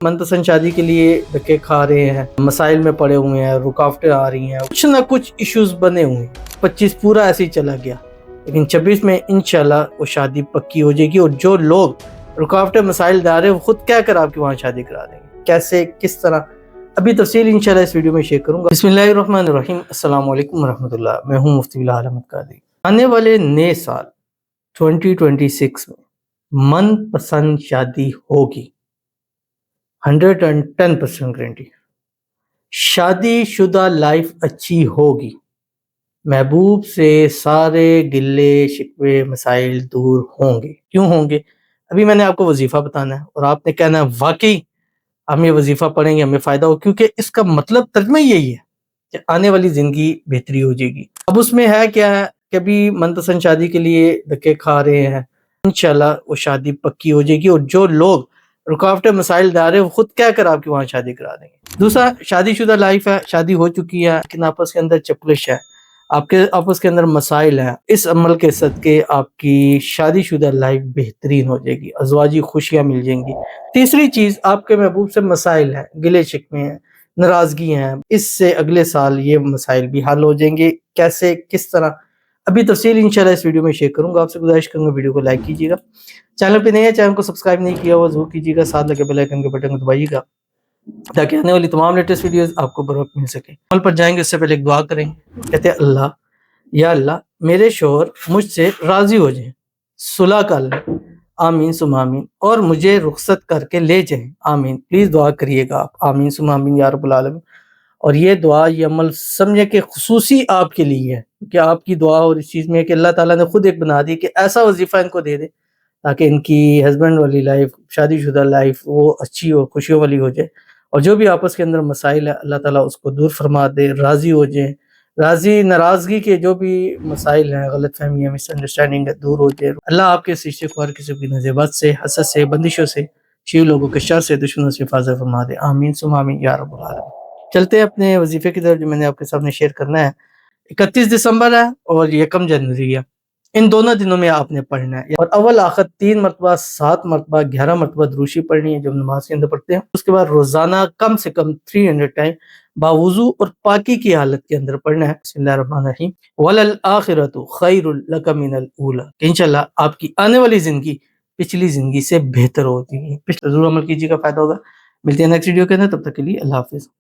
منتصن شادی کے لیے دھکے کھا رہے ہیں، مسائل میں پڑے ہوئے ہیں، رکاوٹیں آ رہی ہیں، کچھ نہ کچھ ایشوز بنے ہوئے ہیں۔ 25 پورا ایسے ہی چلا گیا، لیکن 26 میں انشاءاللہ وہ شادی پکی ہو جائے گی، اور جو لوگ رکاوٹیں مسائل ڈال رہے ہیں وہ خود کیا کر آپ کے وہاں شادی کرا دیں گے، کیسے، کس طرح، ابھی تفصیل انشاءاللہ اس ویڈیو میں شیئر کروں گا۔ بسم اللہ الرحمن الرحیم، السلام علیکم ورحمۃ اللہ، میں ہوں مفتی بلال احمد قادری۔ آنے والے نئے سال 2026 میں من پسند شادی ہوگی، 110% گارنٹی۔ شادی شدہ لائف اچھی ہوگی، محبوب سے سارے گلے شکوے مسائل دور ہوں گے۔ کیوں ہوں گے؟ ابھی میں نے آپ کو وظیفہ بتانا ہے، اور آپ نے کہنا ہے واقعی ہم یہ وظیفہ پڑھیں گے ہمیں فائدہ ہو، کیونکہ اس کا مطلب ترجمہ یہی ہے کہ آنے والی زندگی بہتری ہو جائے گی۔ اب اس میں ہے کیا ہے کہ ابھی منتصن شادی کے لیے دھکے کھا رہے ہیں، انشاءاللہ وہ شادی پکی ہو جائے گی، اور جو لوگ رکاوٹیں مسائل ڈال رہے ہیں وہ خود کیا کر آپ کے وہاں شادی کرا دیں گے۔ دوسرا، شادی شدہ لائف ہے، شادی ہو چکی ہے لیکن آپس کے اندر چپلش ہے، آپ کے آپس کے اندر مسائل ہیں، اس عمل کے صدقے آپ کی شادی شدہ لائف بہترین ہو جائے گی، ازواجی خوشیاں مل جائیں گی۔ تیسری چیز، آپ کے محبوب سے مسائل ہیں، گلے شکوے ہیں، ناراضگی ہیں، اس سے اگلے سال یہ مسائل بھی حل ہو جائیں گے۔ کیسے، کس طرح، ابھی تفصیل انشاءاللہ اس ویڈیو میں شیئر کروں گا۔ آپ سے گزارش کروں گا ویڈیو کو لائک کیجیے گا، چینل پہ نئے ہیں چینل کو سبسکرائب نہیں کیا ہوا ضرور کیجیے گا، ساتھ لگے بیل آئیکن کے بٹن کو دبائیے گا تاکہ آنے والی تمام لیٹسٹ ویڈیوز آپ کو بروقت مل سکے۔ عمل پر جائیں گے اس سے پہلے ایک دعا کریں گے، کہتے ہیں اللہ، یا اللہ میرے شوہر مجھ سے راضی ہو جائیں، صلح کر لیں، آمین ثم آمین، اور مجھے رخصت کر کے لے جائیں، آمین۔ پلیز دعا کریے گا آپ، آمین ثم آمین یا رب العالمین۔ اور یہ دعا، یہ عمل سمجھے کہ خصوصی آپ کے لیے ہے، کہ آپ کی دعا اور اس چیز میں ہے کہ اللہ تعالیٰ نے خود ایک بنا دی کہ ایسا وظیفہ ان کو دے دے تاکہ ان کی ہسبینڈ والی لائف، شادی شدہ لائف وہ اچھی اور خوشیوں والی ہو جائے، اور جو بھی آپس کے اندر مسائل ہے اللہ تعالیٰ اس کو دور فرما دے، راضی ہو جائیں، راضی ناراضگی کے جو بھی مسائل ہیں، غلط فہمیاں، مس انڈرسٹینڈنگ ہے، دور ہو جائے۔ اللہ آپ کے اس رشتے کو ہر کسی کی نظربات سے، حسد سے، بندشوں سے، شیو لوگوں کے شر سے، دشمنوں سے حفاظت فرما دے، آمین ثم آمین یا رب العالمین۔ چلتے ہیں اپنے وظیفے کی طرف، جو میں نے آپ کے سامنے شیئر کرنا ہے۔ 31 دسمبر ہے اور 1 جنوری ہے، ان دونوں دنوں میں آپ نے پڑھنا ہے، اور اول آخر 3 مرتبہ، 7 مرتبہ، 11 مرتبہ دروشی پڑھنی ہے جو نماز کے اندر پڑھتے ہیں۔ اس کے بعد روزانہ کم سے کم 300 ٹائم باوضو اور پاکی کی حالت کے اندر پڑھنا ہے۔ بسم اللہ الرحمن الرحیم، وَلَلْآخِرَةُ خَيْرٌ لَكَ مِنَ الْأُولَىٰ، کہ انشاءاللہ آپ کی آنے والی زندگی پچھلی زندگی سے بہتر ہوتی ہے۔ ضرور عمل کیجیے گا، فائدہ ہوگا۔ ملتے ہیں نیکسٹ ویڈیو کے اندر، تب تک کے لیے اللہ حافظ۔